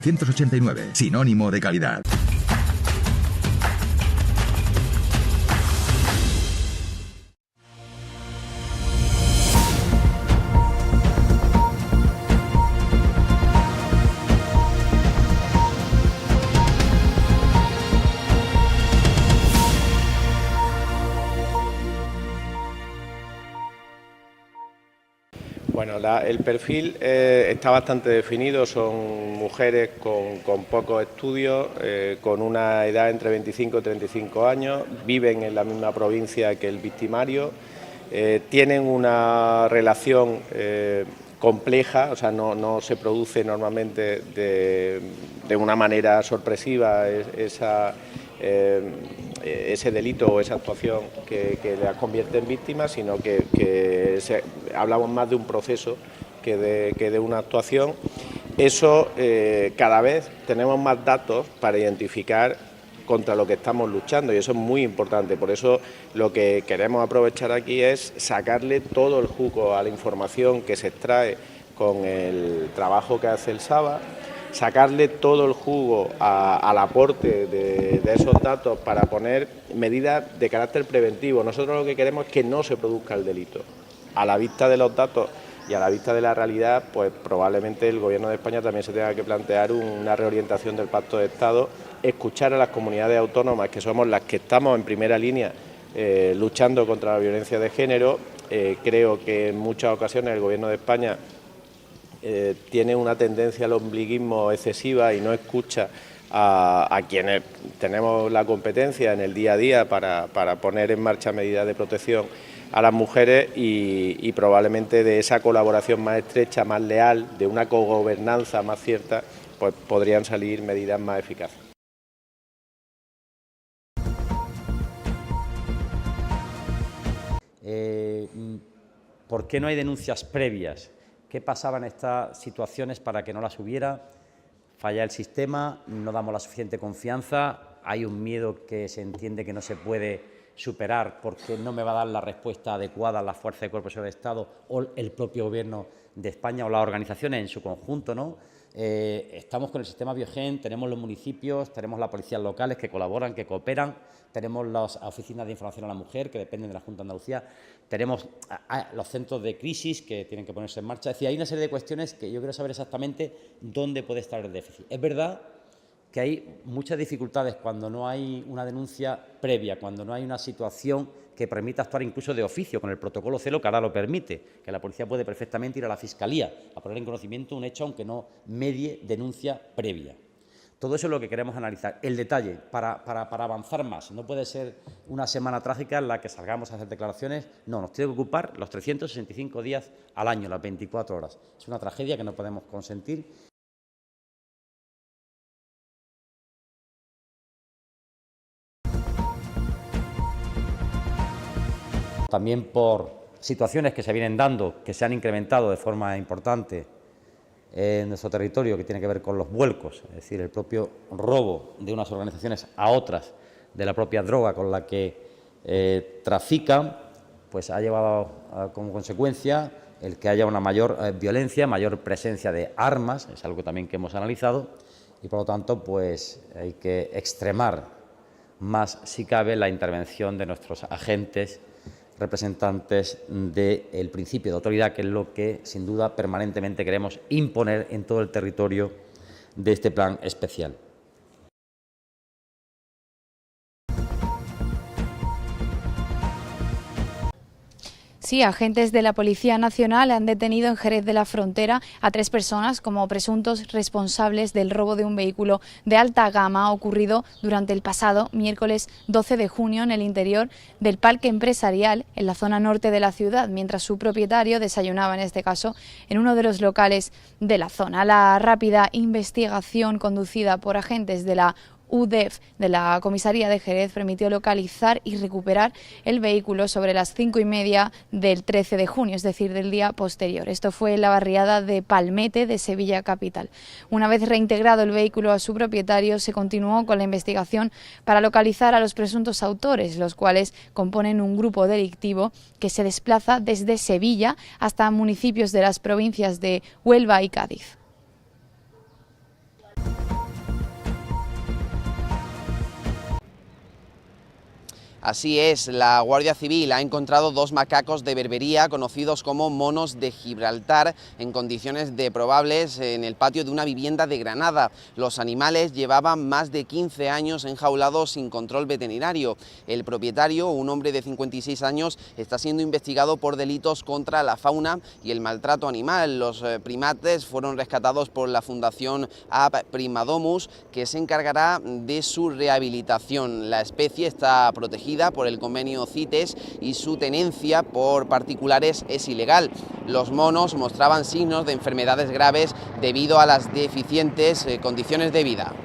189, sinónimo de calidad. Bueno, el perfil está bastante definido, son mujeres con pocos estudios, con una edad entre 25 y 35 años, viven en la misma provincia que el victimario, tienen una relación compleja, o sea, no se produce normalmente de una manera sorpresiva ese delito o esa actuación que las convierte en víctimas, sino que hablamos más de un proceso que de una actuación. Eso, cada vez tenemos más datos para identificar contra lo que estamos luchando, y eso es muy importante. Por eso lo que queremos aprovechar aquí es sacarle todo el jugo a la información que se extrae con el trabajo que hace el SABA, sacarle todo el jugo al aporte de esos datos para poner medidas de carácter preventivo. Nosotros lo que queremos es que no se produzca el delito. A la vista de los datos y a la vista de la realidad, pues probablemente el Gobierno de España también se tenga que plantear una reorientación del Pacto de Estado, escuchar a las comunidades autónomas, que somos las que estamos en primera línea luchando contra la violencia de género. Creo que en muchas ocasiones el Gobierno de España tiene una tendencia al ombliguismo excesiva y no escucha a quienes tenemos la competencia en el día a día para poner en marcha medidas de protección a las mujeres y probablemente de esa colaboración más estrecha, más leal, de una cogobernanza más cierta, pues podrían salir medidas más eficaces. ¿Por qué no hay denuncias previas? ¿Qué pasaba en estas situaciones para que no las hubiera? Falla el sistema, no damos la suficiente confianza, hay un miedo que se entiende que no se puede superar porque no me va a dar la respuesta adecuada la Fuerza de Cuerpo de Seguridad del Estado o el propio Gobierno de España o las organizaciones en su conjunto, ¿no? Estamos con el sistema Biogen, tenemos los municipios, tenemos las policías locales que colaboran, que cooperan, tenemos las oficinas de información a la mujer que dependen de la Junta de Andalucía, tenemos los centros de crisis que tienen que ponerse en marcha. Es decir, hay una serie de cuestiones que yo quiero saber exactamente dónde puede estar el déficit. Es verdad que hay muchas dificultades cuando no hay una denuncia previa, cuando no hay una situación que permita actuar incluso de oficio, con el protocolo CELO que ahora lo permite, que la policía puede perfectamente ir a la Fiscalía a poner en conocimiento un hecho aunque no medie denuncia previa. Todo eso es lo que queremos analizar. El detalle, para avanzar más, no puede ser una semana trágica en la que salgamos a hacer declaraciones, no, nos tiene que ocupar los 365 días al año, las 24 horas. Es una tragedia que no podemos consentir. También por situaciones que se vienen dando, que se han incrementado de forma importante en nuestro territorio, que tiene que ver con los vuelcos, es decir, el propio robo de unas organizaciones a otras de la propia droga con la que trafican, pues ha llevado como consecuencia el que haya una mayor violencia, mayor presencia de armas, es algo también que hemos analizado, y por lo tanto pues hay que extremar más, si cabe, la intervención de nuestros agentes representantes del principio de autoridad, que es lo que, sin duda, permanentemente queremos imponer en todo el territorio de este plan especial. Sí, agentes de la Policía Nacional han detenido en Jerez de la Frontera a 3 personas como presuntos responsables del robo de un vehículo de alta gama ocurrido durante el pasado miércoles 12 de junio en el interior del parque empresarial en la zona norte de la ciudad, mientras su propietario desayunaba, en este caso, en uno de los locales de la zona. La rápida investigación conducida por agentes de la UDEF de la Comisaría de Jerez permitió localizar y recuperar el vehículo sobre las 5:30 del 13 de junio, es decir, del día posterior. Esto fue en la barriada de Palmete de Sevilla capital. Una vez reintegrado el vehículo a su propietario, se continuó con la investigación para localizar a los presuntos autores, los cuales componen un grupo delictivo que se desplaza desde Sevilla hasta municipios de las provincias de Huelva y Cádiz. Así es, la Guardia Civil ha encontrado 2 macacos de Berbería, conocidos como monos de Gibraltar, en condiciones deprobables en el patio de una vivienda de Granada. Los animales llevaban más de 15 años enjaulados sin control veterinario. El propietario, un hombre de 56 años, está siendo investigado por delitos contra la fauna y el maltrato animal. Los primates fueron rescatados por la Fundación Ab Primadomus, que se encargará de su rehabilitación. La especie está protegida por el convenio CITES y su tenencia por particulares es ilegal. Los monos mostraban signos de enfermedades graves debido a las deficientes condiciones de vida.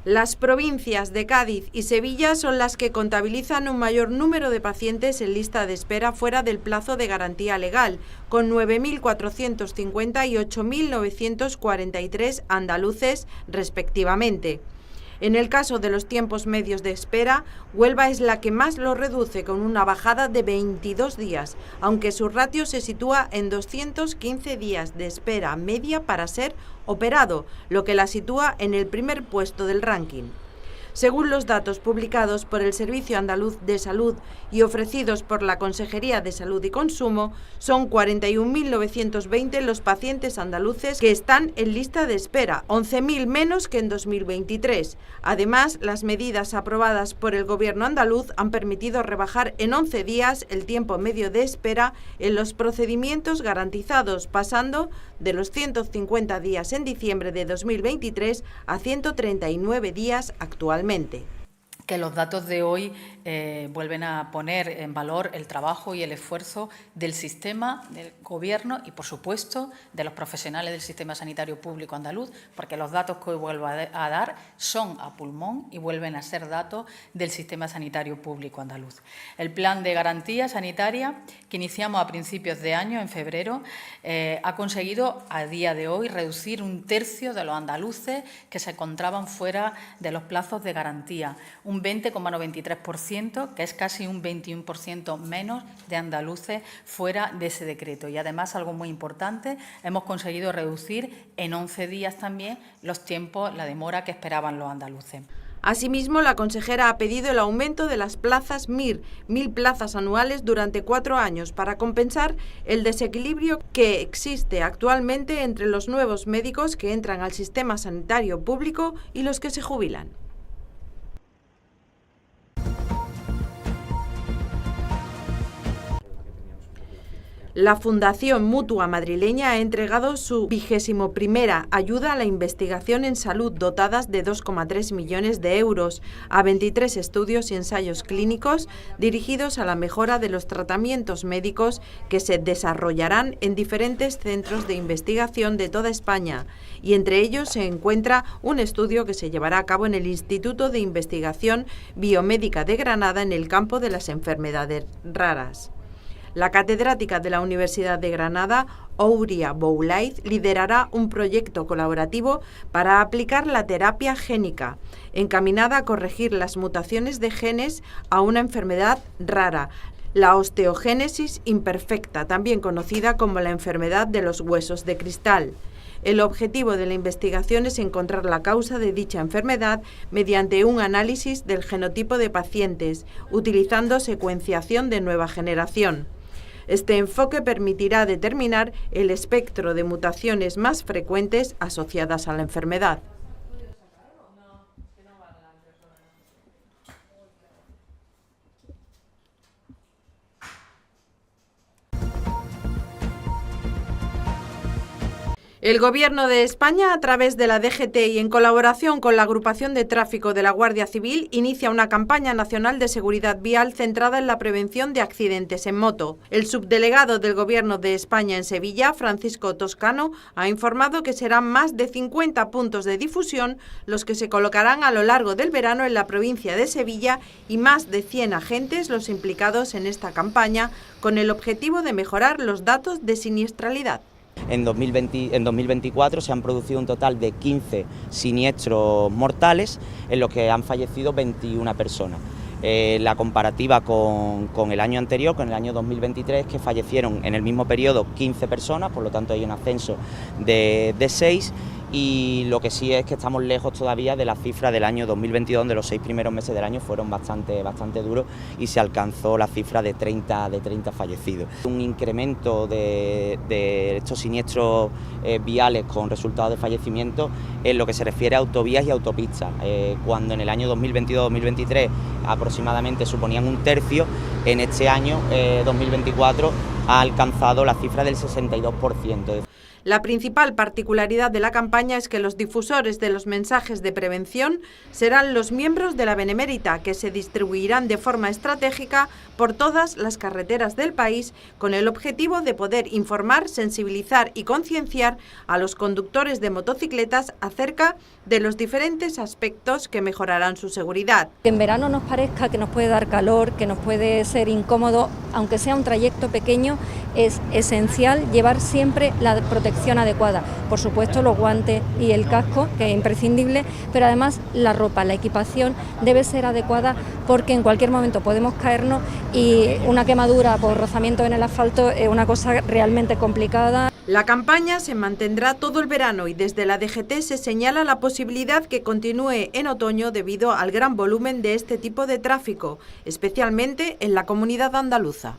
Las provincias de Cádiz y Sevilla son las que contabilizan un mayor número de pacientes en lista de espera fuera del plazo de garantía legal, con 9.450 y 8.943 andaluces respectivamente. En el caso de los tiempos medios de espera, Huelva es la que más lo reduce, con una bajada de 22 días, aunque su ratio se sitúa en 215 días de espera media para ser operado, lo que la sitúa en el primer puesto del ranking. Según los datos publicados por el Servicio Andaluz de Salud y ofrecidos por la Consejería de Salud y Consumo, son 41.920 los pacientes andaluces que están en lista de espera, 11.000 menos que en 2023. Además, las medidas aprobadas por el Gobierno andaluz han permitido rebajar en 11 días el tiempo medio de espera en los procedimientos garantizados, pasando de los 150 días en diciembre de 2023 a 139 días actualmente. Que los datos de hoy vuelven a poner en valor el trabajo y el esfuerzo del sistema, del Gobierno y, por supuesto, de los profesionales del sistema sanitario público andaluz, porque los datos que hoy vuelvo a dar son a pulmón y vuelven a ser datos del sistema sanitario público andaluz. El plan de garantía sanitaria que iniciamos a principios de año, en febrero, ha conseguido a día de hoy reducir 1/3 de los andaluces que se encontraban fuera de los plazos de garantía, un 20,93%, que es casi un 21% menos de andaluces fuera de ese decreto. Y además, algo muy importante, hemos conseguido reducir en 11 días también los tiempos, la demora que esperaban los andaluces. Asimismo, la consejera ha pedido el aumento de las plazas MIR, 1.000 plazas anuales durante 4 años, para compensar el desequilibrio que existe actualmente entre los nuevos médicos que entran al sistema sanitario público y los que se jubilan. La Fundación Mutua Madrileña ha entregado su 21ª ayuda a la investigación en salud, dotadas de 2,3 millones de euros, a 23 estudios y ensayos clínicos dirigidos a la mejora de los tratamientos médicos que se desarrollarán en diferentes centros de investigación de toda España, y entre ellos se encuentra un estudio que se llevará a cabo en el Instituto de Investigación Biomédica de Granada en el campo de las enfermedades raras. La catedrática de la Universidad de Granada, Ouria Boulaiz, liderará un proyecto colaborativo para aplicar la terapia génica, encaminada a corregir las mutaciones de genes a una enfermedad rara, la osteogénesis imperfecta, también conocida como la enfermedad de los huesos de cristal. El objetivo de la investigación es encontrar la causa de dicha enfermedad mediante un análisis del genotipo de pacientes, utilizando secuenciación de nueva generación. Este enfoque permitirá determinar el espectro de mutaciones más frecuentes asociadas a la enfermedad. El Gobierno de España, a través de la DGT y en colaboración con la Agrupación de Tráfico de la Guardia Civil, inicia una campaña nacional de seguridad vial centrada en la prevención de accidentes en moto. El subdelegado del Gobierno de España en Sevilla, Francisco Toscano, ha informado que serán más de 50 puntos de difusión los que se colocarán a lo largo del verano en la provincia de Sevilla y más de 100 agentes los implicados en esta campaña, con el objetivo de mejorar los datos de siniestralidad. En 2024 se han producido un total de 15 siniestros mortales en los que han fallecido 21 personas. La comparativa con el año anterior, con el año 2023, que fallecieron en el mismo periodo 15 personas, por lo tanto hay un ascenso de 6, y lo que sí es que estamos lejos todavía de la cifra del año 2022, donde los 6 primeros meses del año fueron bastante duros y se alcanzó la cifra de 30 fallecidos. Un incremento de estos siniestros viales con resultados de fallecimiento en lo que se refiere a autovías y autopistas. Cuando en el año 2022-2023 aproximadamente suponían un tercio, en este año 2024 ha alcanzado la cifra del 62%. La principal particularidad de la campaña es que los difusores de los mensajes de prevención serán los miembros de la Benemérita, que se distribuirán de forma estratégica por todas las carreteras del país con el objetivo de poder informar, sensibilizar y concienciar a los conductores de motocicletas acerca de los diferentes aspectos que mejorarán su seguridad. En verano nos parezca que nos puede dar calor, que nos puede ser incómodo, aunque sea un trayecto pequeño, es esencial llevar siempre la protección adecuada. Por supuesto, los guantes y el casco, que es imprescindible, pero además la ropa, la equipación debe ser adecuada porque en cualquier momento podemos caernos y una quemadura por rozamiento en el asfalto es una cosa realmente complicada. La campaña se mantendrá todo el verano y desde la DGT se señala la posibilidad que continúe en otoño debido al gran volumen de este tipo de tráfico, especialmente en la comunidad andaluza.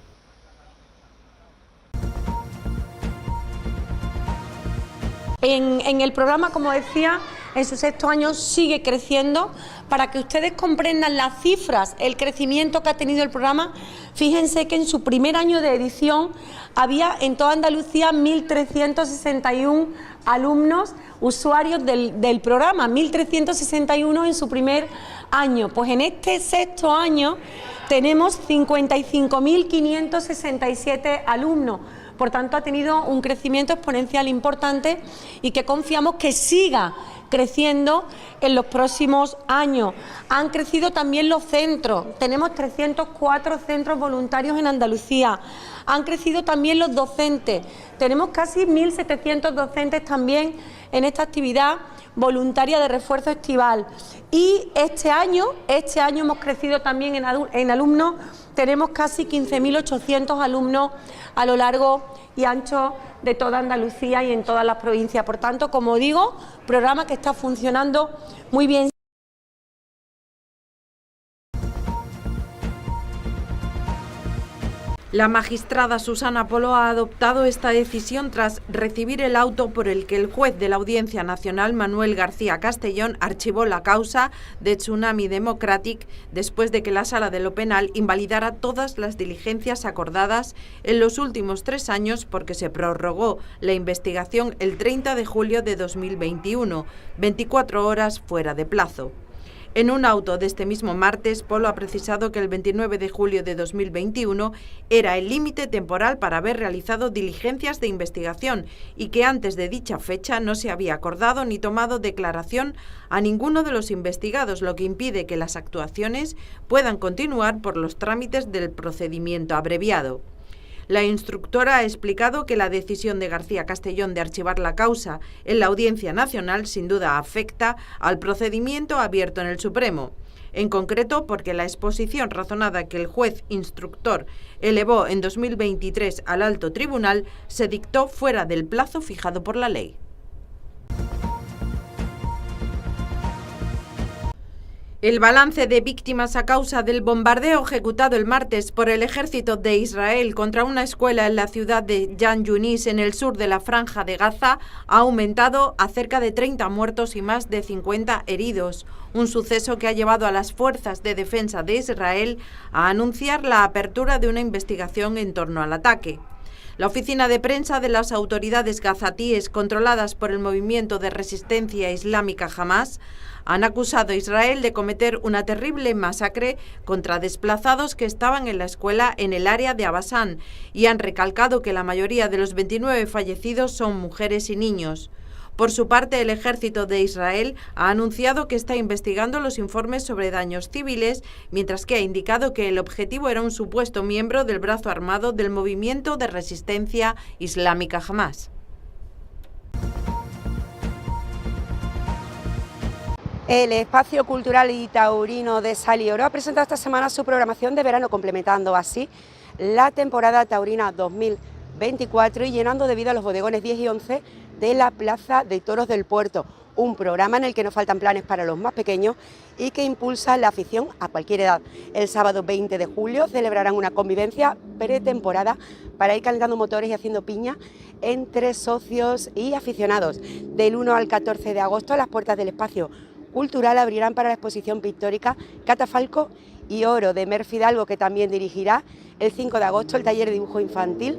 En el programa, como decía, en su 6º año sigue creciendo. Para que ustedes comprendan las cifras, el crecimiento que ha tenido el programa, fíjense que en su primer año de edición había en toda Andalucía 1.361 alumnos usuarios del programa, 1.361 en su primer año. Pues en este 6º año tenemos 55.567 alumnos. Por tanto, ha tenido un crecimiento exponencial importante y que confiamos que siga creciendo en los próximos años. Han crecido también los centros, tenemos 304 centros voluntarios en Andalucía. Han crecido también los docentes, tenemos casi 1.700 docentes también en esta actividad voluntaria de refuerzo estival. Y este año hemos crecido también en alumnos, tenemos casi 15.800 alumnos a lo largo y ancho de toda Andalucía y en todas las provincias. Por tanto, como digo, programa que está funcionando muy bien. La magistrada Susana Polo ha adoptado esta decisión tras recibir el auto por el que el juez de la Audiencia Nacional, Manuel García Castellón, archivó la causa de Tsunami Democratic después de que la Sala de lo Penal invalidara todas las diligencias acordadas en los últimos 3 años porque se prorrogó la investigación el 30 de julio de 2021, 24 horas fuera de plazo. En un auto de este mismo martes, Polo ha precisado que el 29 de julio de 2021 era el límite temporal para haber realizado diligencias de investigación y que antes de dicha fecha no se había acordado ni tomado declaración a ninguno de los investigados, lo que impide que las actuaciones puedan continuar por los trámites del procedimiento abreviado. La instructora ha explicado que la decisión de García Castellón de archivar la causa en la Audiencia Nacional sin duda afecta al procedimiento abierto en el Supremo. En concreto, porque la exposición razonada que el juez instructor elevó en 2023 al alto tribunal se dictó fuera del plazo fijado por la ley. El balance de víctimas a causa del bombardeo ejecutado el martes por el ejército de Israel contra una escuela en la ciudad de Jan Yunis, en el sur de la Franja de Gaza, ha aumentado a cerca de 30 muertos y más de 50 heridos. Un suceso que ha llevado a las fuerzas de defensa de Israel a anunciar la apertura de una investigación en torno al ataque. La oficina de prensa de las autoridades gazatíes controladas por el movimiento de resistencia islámica Hamás han acusado a Israel de cometer una terrible masacre contra desplazados que estaban en la escuela en el área de Abasán y han recalcado que la mayoría de los 29 fallecidos son mujeres y niños. Por su parte, el ejército de Israel ha anunciado que está investigando los informes sobre daños civiles, mientras que ha indicado que el objetivo era un supuesto miembro del brazo armado del movimiento de resistencia islámica Hamás. El Espacio Cultural y Taurino de Salioro ha presentado esta semana su programación de verano, complementando así la temporada taurina 2024 y llenando de vida los bodegones 10 y 11 de la Plaza de Toros del Puerto. Un programa en el que no faltan planes para los más pequeños y que impulsa la afición a cualquier edad. El sábado 20 de julio celebrarán una convivencia pretemporada para ir calentando motores y haciendo piña entre socios y aficionados. Del 1 al 14 de agosto las puertas del Espacio Cultural abrirán para la exposición pictórica Catafalco y Oro de Mer Fidalgo, que también dirigirá el 5 de agosto el taller de dibujo infantil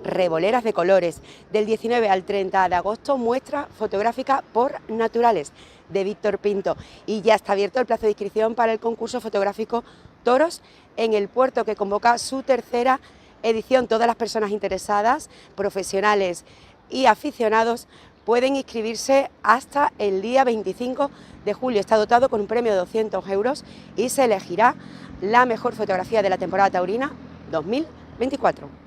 Reboleras de Colores. Del 19 al 30 de agosto muestra fotográfica por naturales de Víctor Pinto, y ya está abierto el plazo de inscripción para el concurso fotográfico Toros en el Puerto, que convoca su tercera edición. Todas las personas interesadas, profesionales y aficionados, pueden inscribirse hasta el día 25 de julio. Está dotado con un premio de 200 euros y se elegirá la mejor fotografía de la temporada taurina 2024.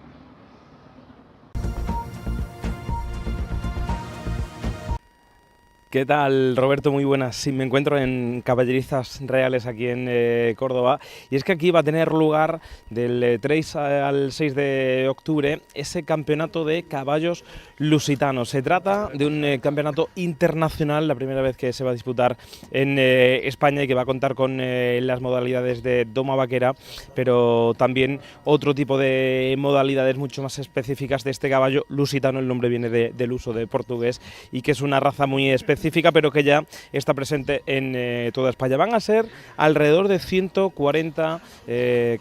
¿Qué tal, Roberto? Muy buenas. Sí, me encuentro en Caballerizas Reales aquí en Córdoba, y es que aquí va a tener lugar del 3 al 6 de octubre ese campeonato de caballos lusitanos. Se trata de un campeonato internacional, la primera vez que se va a disputar en España, y que va a contar con las modalidades de doma vaquera, pero también otro tipo de modalidades mucho más específicas de este caballo lusitano. El nombre viene del uso de portugués, y que es una raza muy específica, pero que ya está presente en toda España. Van a ser alrededor de 140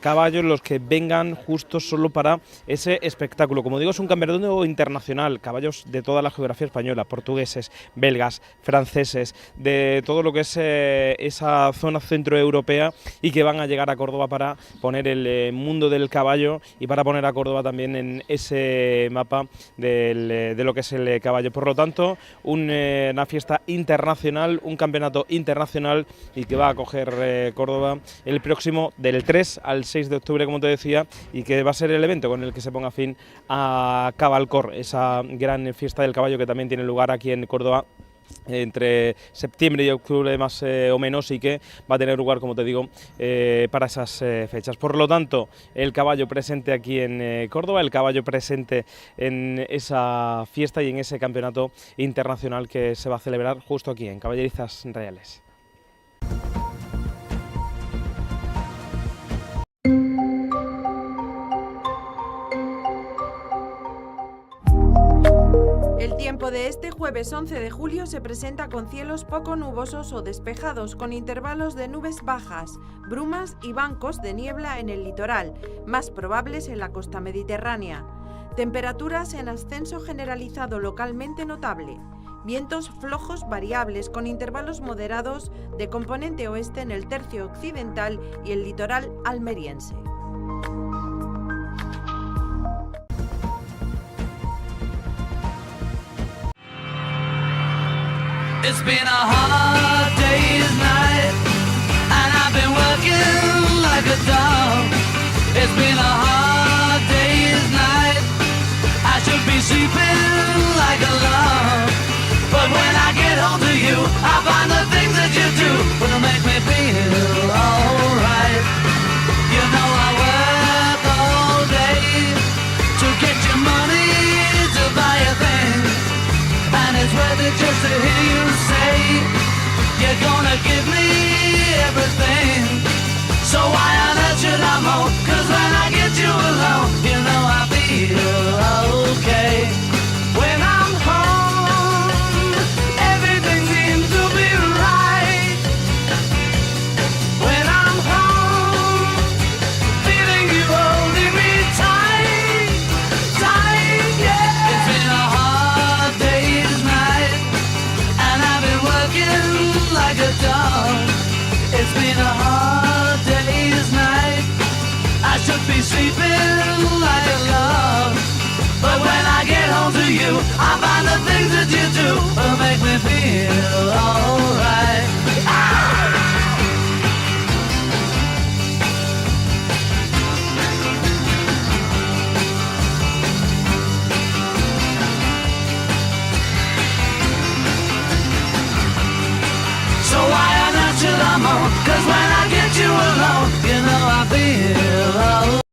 caballos los que vengan justo solo para ese espectáculo. Como digo, es un campeonato internacional, caballos de toda la geografía española, portugueses, belgas, franceses, de todo lo que es esa zona centroeuropea, y que van a llegar a Córdoba para poner el mundo del caballo y para poner a Córdoba también en ese mapa de lo que es el caballo. Por lo tanto, una fiesta internacional, un campeonato internacional, y que va a coger Córdoba el próximo del 3 al 6 de octubre, como te decía, y que va a ser el evento con el que se ponga fin a Cabalcor, esa gran fiesta del caballo que también tiene lugar aquí en Córdoba entre septiembre y octubre más o menos, y que va a tener lugar, como te digo, para esas fechas. Por lo tanto, el caballo presente aquí en Córdoba, el caballo presente en esa fiesta y en ese campeonato internacional que se va a celebrar justo aquí en Caballerizas Reales. El tiempo de este jueves 11 de julio se presenta con cielos poco nubosos o despejados, con intervalos de nubes bajas, brumas y bancos de niebla en el litoral, más probables en la costa mediterránea. Temperaturas en ascenso generalizado localmente notable. Vientos flojos variables con intervalos moderados de componente oeste en el tercio occidental y el litoral almeriense. It's been a hard day's night, and I've been working like a dog. It's been a hard day's night, I should be sleeping like a log. But when I get home to you, I find the things that you do will make me feel alright. You know I work all day to get your money to buy a thing, and it's worth it just to hear you say you're gonna give me everything. So why on earth should I moan? 'Cause when I get you alone, you know I feel okay. When I'm home, everything seems to be right. When I'm home, feeling you holding me tight, tight, yeah. It's been a hard day's night, and I've been working like a dog. It's been a hard day's night, I should be sleeping like a log. But when I get home to you, I find the things that you do will make me feel alright. So why you alone. You know I feel alone.